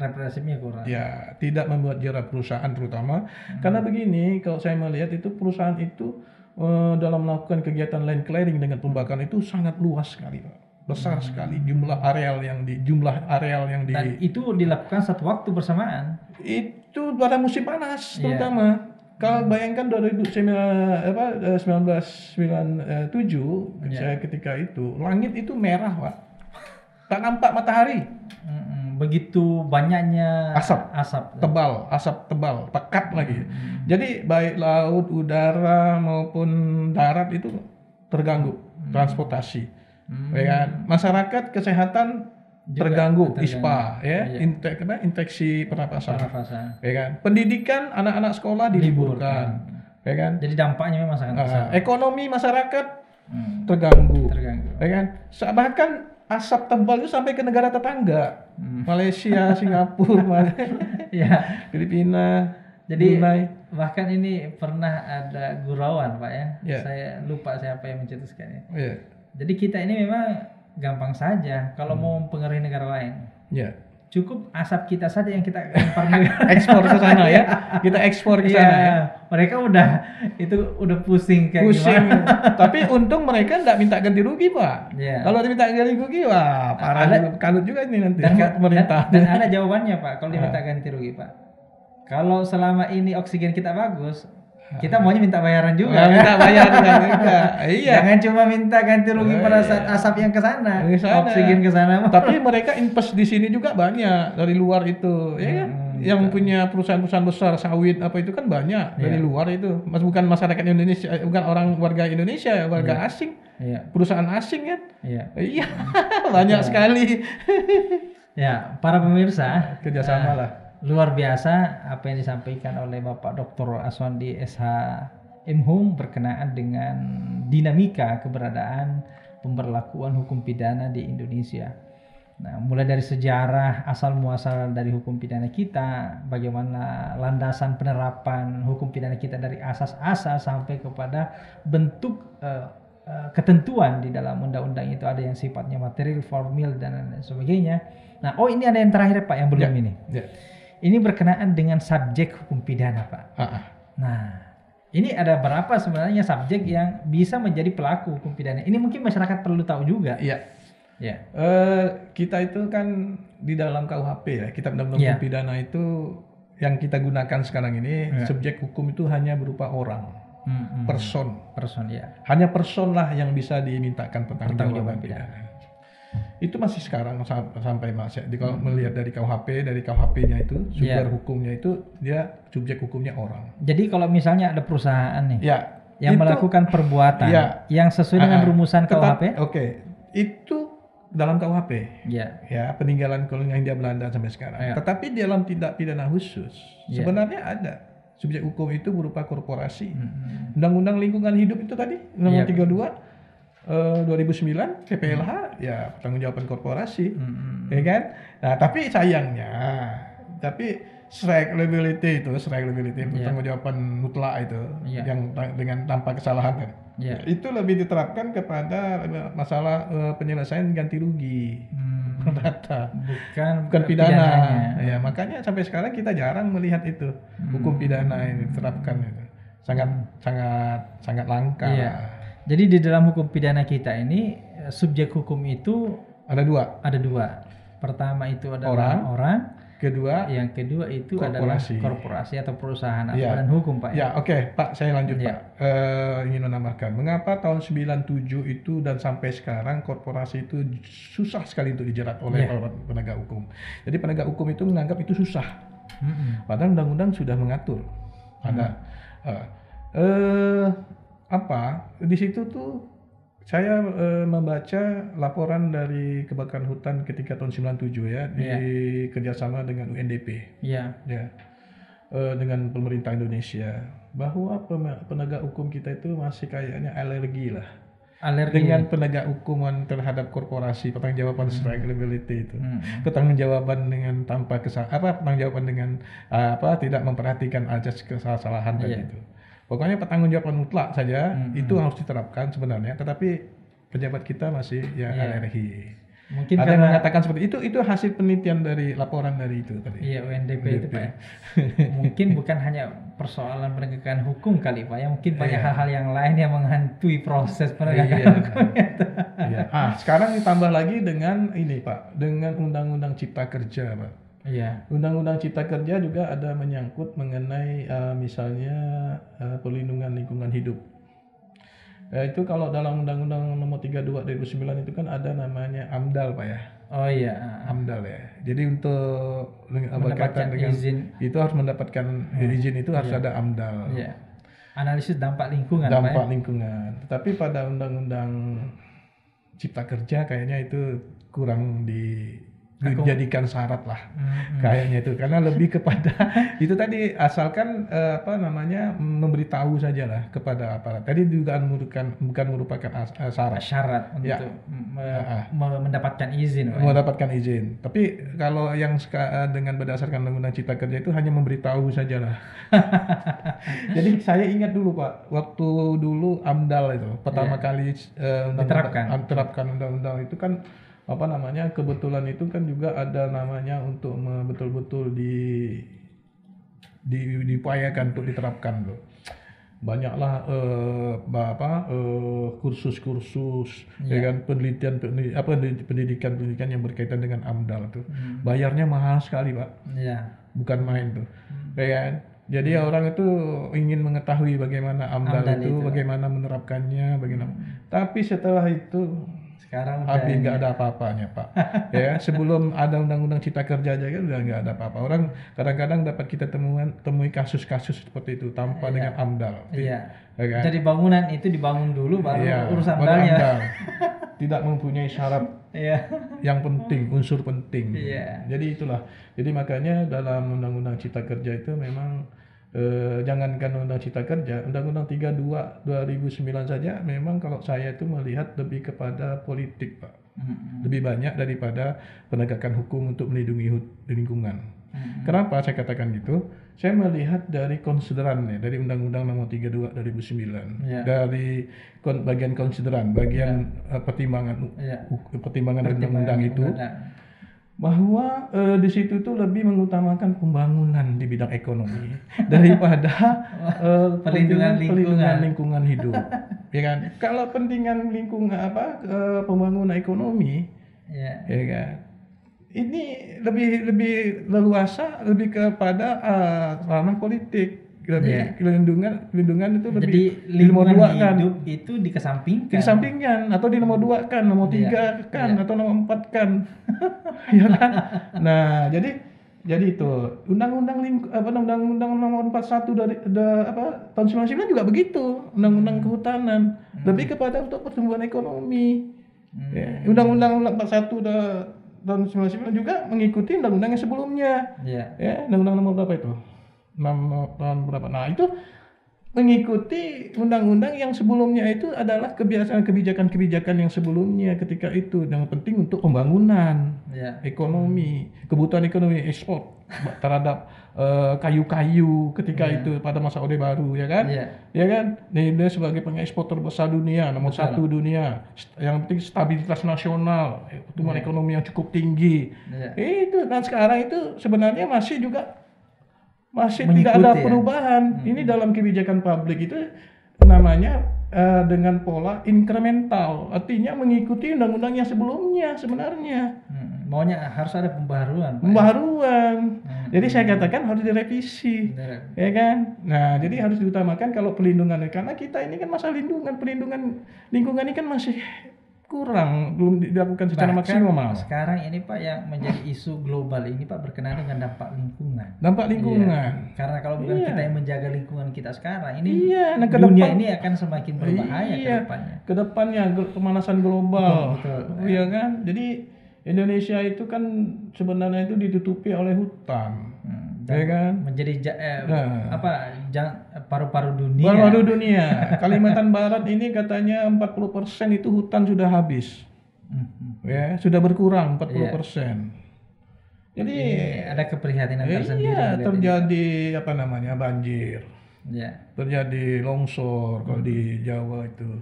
Ya, tidak membuat jera perusahaan terutama. Karena begini, kalau saya melihat itu perusahaan itu dalam melakukan kegiatan land clearing dengan pembakaran itu sangat luas sekali, Pak. Besar sekali jumlah areal yang dan itu dilakukan satu waktu bersamaan. Itu pada musim panas terutama. Kalau bayangkan 1997 saya ketika itu langit itu merah, Pak. Tak nampak matahari. Begitu banyaknya asap tebal, pekat lagi. Jadi baik laut, udara maupun darat itu terganggu transportasi. Ya kan? Masyarakat kesehatan terganggu ISPA ya, infeksi pernapasan. Ya kan? Pendidikan anak-anak sekolah diliburkan. Ya kan? Jadi dampaknya memang sangat besar. Ekonomi masyarakat terganggu. Ya kan? Bahkan asap tebal itu sampai ke negara tetangga. Malaysia, Singapura, Filipina. Jadi Brunei. Bahkan ini pernah ada gurauan, Pak ya. Saya lupa siapa yang mencetuskannya. Jadi kita ini memang gampang saja kalau mau mempengaruhi negara lain. cukup asap kita saja yang kita lempar ekspor ke sana ya. Kita ekspor ke sana ya. Mereka udah pusing kayak gimana. Tapi untung mereka enggak minta ganti rugi, Pak. Kalau diminta ganti rugi, wah parah juga, kalut juga ini nanti pemerintah. Dan ada jawabannya, Pak, kalau diminta ganti rugi, Pak. Kalau selama ini oksigen kita bagus, kita maunya minta bayaran juga. Minta bayaran juga. Iya. Jangan cuma minta ganti rugi pada saat asap yang ke sana, oksigen ke sana. Tapi mereka invest di sini juga banyak dari luar itu, ya kan? Yang punya perusahaan-perusahaan besar sawit apa itu kan banyak dari luar itu. Bukan masyarakat Indonesia, bukan orang warga Indonesia, warga asing. Perusahaan asing kan? Iya. Banyak sekali. Ya, para pemirsa, kerjasama lah. Luar biasa apa yang disampaikan oleh Bapak Dr. Aswandi SH M.Hum berkenaan dengan dinamika keberadaan pemberlakuan hukum pidana di Indonesia. Nah, mulai dari sejarah asal muasal dari hukum pidana kita, bagaimana landasan penerapan hukum pidana kita dari asas-asas sampai kepada bentuk ketentuan di dalam undang-undang itu, ada yang sifatnya material, formil dan lain sebagainya. Nah, ini ada yang terakhir, Pak, yang belum ini. Ini berkenaan dengan subjek hukum pidana, Pak. Nah, ini ada berapa sebenarnya subjek yang bisa menjadi pelaku hukum pidana? Ini mungkin masyarakat perlu tahu juga. Iya. Kita itu kan di dalam KUHP ya, Kitab Undang-Undang Hukum Pidana itu yang kita gunakan sekarang ini, subjek hukum itu hanya berupa orang, person ya. Hanya person lah yang bisa dimintakan pertanggungjawaban pidana. Itu masih sekarang sampai Mas. Kalau melihat dari KUHP-nya itu sumber hukumnya itu dia subjek hukumnya orang. Jadi kalau misalnya ada perusahaan nih yang melakukan perbuatan yang sesuai dengan rumusan KUHP, itu dalam KUHP. Ya, peninggalan kolonial Hindia Belanda sampai sekarang. Tetapi di dalam tindak pidana khusus sebenarnya ada subjek hukum itu berupa korporasi. Undang-Undang Lingkungan Hidup itu tadi nomor 32 2009 PPLH ya pertanggungjawaban korporasi, ya kan? Nah, tapi sayangnya, strike liability pertanggungjawaban mutlak itu yang dengan tanpa kesalahan kan, itu lebih diterapkan kepada masalah penyelesaian ganti rugi perdata, bukan pidana. Ya, makanya sampai sekarang kita jarang melihat itu hukum pidana ini diterapkan itu sangat langka. Jadi di dalam hukum pidana kita ini subjek hukum itu ada dua. Pertama itu adalah orang. Yang kedua itu korporasi. Adalah korporasi atau perusahaan atau badan hukum, Pak. Pak, saya lanjut Pak. Ingin menambahkan, mengapa tahun 97 itu dan sampai sekarang korporasi itu susah sekali untuk dijerat oleh penegak hukum. Jadi penegak hukum itu menganggap itu susah. Padahal undang-undang sudah mengatur. Di situ tuh saya membaca laporan dari kebakaran hutan ketika tahun 97 di kerjasama dengan UNDP dengan pemerintah Indonesia, bahwa penegak hukum kita itu masih kayaknya alergi dengan penegak hukuman terhadap korporasi, pertanggungjawaban strike liability itu, pertanggungjawaban dengan tanpa pertanggungjawaban dengan tidak memperhatikan azas kesalahan tadi itu. Pokoknya pertanggungjawaban mutlak saja itu harus diterapkan sebenarnya, tetapi pejabat kita masih alergi. Mungkin ada yang mengatakan seperti itu hasil penelitian dari laporan dari itu tadi. UNDP itu, Pak. Mungkin bukan hanya persoalan penegakan hukum kali, Pak, ya mungkin banyak hal-hal yang lain yang menghantui proses penegakan hukum. Sekarang ditambah lagi dengan ini, Pak, dengan Undang-Undang Cipta Kerja, Pak. Undang-Undang Cipta Kerja juga ada menyangkut mengenai misalnya perlindungan lingkungan hidup. Itu kalau dalam Undang-Undang nomor 32 2009 itu kan ada namanya AMDAL, Pak ya. AMDAL ya. Jadi untuk berkaitan dengan izin itu harus mendapatkan izin itu harus ada AMDAL. Analisis dampak lingkungan. Lingkungan. Tetapi pada Undang-Undang Cipta Kerja kayaknya itu kurang dijadikan syarat lah kayaknya itu, karena lebih kepada itu tadi asalkan memberitahu saja lah kepada aparat. Tadi juga bukan merupakan syarat untuk mendapatkan izin. Tapi kalau yang dengan berdasarkan Undang-Undang Cipta Kerja itu hanya memberitahu saja lah. Jadi saya ingat dulu, Pak, waktu dulu AMDAL itu pertama kali diterapkan undang-undang itu kan apa namanya, kebetulan itu kan juga ada namanya untuk betul-betul diupayakan untuk diterapkan tuh. Banyaklah kursus-kursus ya kan, pendidikan yang berkaitan dengan AMDAL tuh. Bayarnya mahal sekali, Pak. Bukan main tuh. Ya kan? Jadi orang itu ingin mengetahui bagaimana AMDAL itu, bagaimana menerapkannya, bagaimana. Tapi setelah itu sekarang habis nggak ada apa-apanya, Pak. Ya, sebelum ada undang-undang Cipta Kerja aja kan udah nggak ada apa-apa. Orang kadang-kadang dapat kita temui kasus-kasus seperti itu tanpa dengan AMDAL. Iya. Ya kan? Jadi bangunan itu dibangun dulu baru urusan AMDAL. Tidak mempunyai syarat yang penting, unsur penting. Jadi itulah. Jadi makanya dalam undang-undang Cipta Kerja itu memang jangankan Undang Cipta Kerja, Undang-Undang 32 2009 saja memang kalau saya itu melihat lebih kepada politik, Pak. Lebih banyak daripada penegakan hukum untuk melindungi lingkungan. Kenapa saya katakan gitu? Saya melihat dari konsideran dari Undang-Undang Nomor 32 2009. Dari bagian konsideran, bagian pertimbangan undang-undang itu. Bahwa di situ tuh lebih mengutamakan pembangunan di bidang ekonomi daripada pelindungan lingkungan hidup, ya kan? Kalau pentingan pembangunan ekonomi, ya kan? Ini lebih leluasa, lebih kepada ranah politik. Lindungan itu lebih jadi lingkungan hidup itu dikesampingkan atau di nomor 2 kan, nomor 3 kan, atau nomor 4 kan. Ya kan? Nah, jadi itu undang-undang nomor 41 tahun 99 juga begitu, undang-undang kehutanan lebih kepada untuk pertumbuhan ekonomi. Undang-undang 41 tahun 99 juga mengikuti undang-undang yang sebelumnya. Ya, undang-undang nomor berapa itu? Tahun berapa? Nah, itu mengikuti undang-undang yang sebelumnya itu adalah kebijakan-kebijakan yang sebelumnya ketika itu yang penting untuk pembangunan ekonomi, kebutuhan ekonomi ekspor terhadap kayu-kayu ketika itu pada masa Orde Baru, ya kan? Ya kan? Ini sebagai pengekspor terbesar dunia, nomor 1 dunia. Yang penting stabilitas nasional, pertumbuhan ekonomi yang cukup tinggi. Itu, dan sekarang itu sebenarnya masih tidak ada perubahan. Ini dalam kebijakan publik itu namanya dengan pola inkremental, artinya mengikuti undang-undang yang sebelumnya sebenarnya. Maunya harus ada pembaruan. Jadi saya katakan harus direvisi, ya kan? Nah, jadi harus diutamakan kalau pelindungan, karena kita ini kan masalah pelindungan lingkungan ini kan masih kurang, belum dilakukan secara maksimal. Sekarang ini Pak yang menjadi isu global ini Pak berkenaan dengan dampak lingkungan. Karena kalau bukan kita yang menjaga lingkungan kita sekarang ini, dunia ini akan semakin berbahaya ke depannya. Kedepannya pemanasan global, iya kan? Jadi Indonesia itu kan sebenarnya itu ditutupi oleh hutan. Ya kan? Menjadi paru-paru dunia. Paru-paru dunia. Kalimantan Barat ini katanya 40% itu hutan sudah habis. Ya, sudah berkurang 40%. Jadi ada keprihatinan tersendiri. Terjadi banjir. Terjadi longsor kalau di Jawa itu.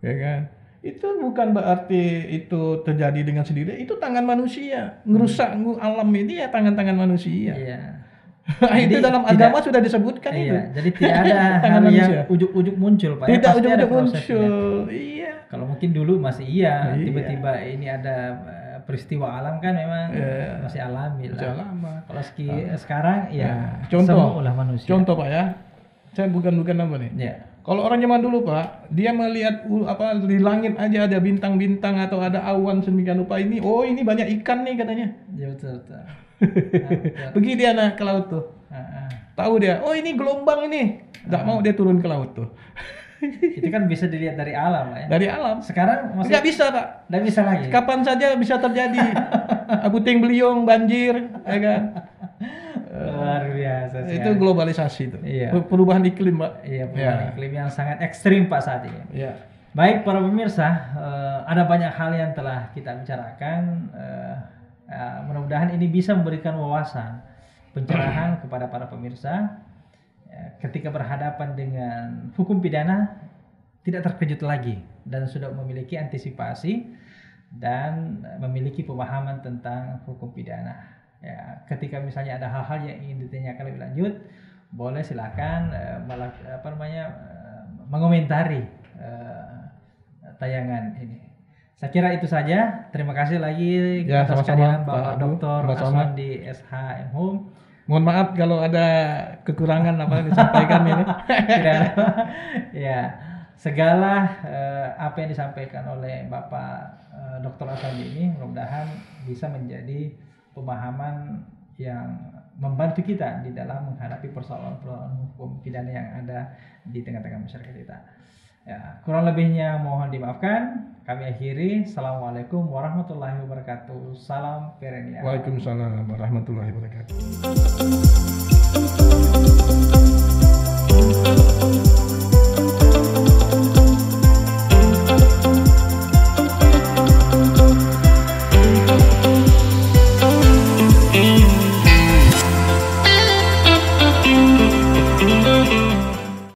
Ya kan? Itu bukan berarti itu terjadi dengan sendiri, itu tangan manusia. Ngerusak alam ini tangan-tangan manusia. Itu dalam agama sudah disebutkan itu. Jadi tidak ada hal yang ujuk-ujuk muncul, Pak. Tidak ujuk-ujuk muncul. Kalau mungkin dulu masih tiba-tiba ini ada peristiwa alam kan memang masih alami lah. Kalau sekarang contoh semua manusia. Contoh Pak ya. Saya bukan apa nih. Kalau orang zaman dulu Pak, dia melihat di langit aja ada bintang-bintang atau ada awan sedemikian rupa ini, ini banyak ikan nih katanya. Ya betul. Pergi dia ke laut tuh. Tahu dia, ini gelombang ini. Nggak mau dia turun ke laut tuh. Itu kan bisa dilihat dari alam ya. Dari alam. Sekarang masih nggak bisa Pak. Nggak bisa lagi. Kapan saja bisa terjadi. Puting beliung, banjir, ya kan. Luar biasa sekali. Itu globalisasi itu. Perubahan iklim Pak. Iya, perubahan iklim yang sangat ekstrim Pak saat ini. Baik para pemirsa, ada banyak hal yang telah kita bicarakan. Mudah-mudahan ini bisa memberikan wawasan pencerahan kepada para pemirsa ketika berhadapan dengan hukum pidana tidak terkejut lagi dan sudah memiliki antisipasi dan memiliki pemahaman tentang hukum pidana. Ya, ketika misalnya ada hal-hal yang ingin ditanyakan lebih lanjut, boleh silakan mengomentari tayangan ini. Saya kira itu saja. Terima kasih lagi atas kehadiran Bapak Dr. Aswandi SH MHum. Mohon maaf kalau ada kekurangan apa yang disampaikan ini. Ya, segala apa yang disampaikan oleh Bapak Dr. Aswandi ini mudah-mudahan bisa menjadi pemahaman yang membantu kita di dalam menghadapi persoalan-persoalan hukum pidana yang ada di tengah-tengah masyarakat kita. Ya, kurang lebihnya mohon dimaafkan. Kami akhiri. Assalamualaikum warahmatullahi wabarakatuh. Salam Perenia. Waalaikumsalam warahmatullahi wabarakatuh.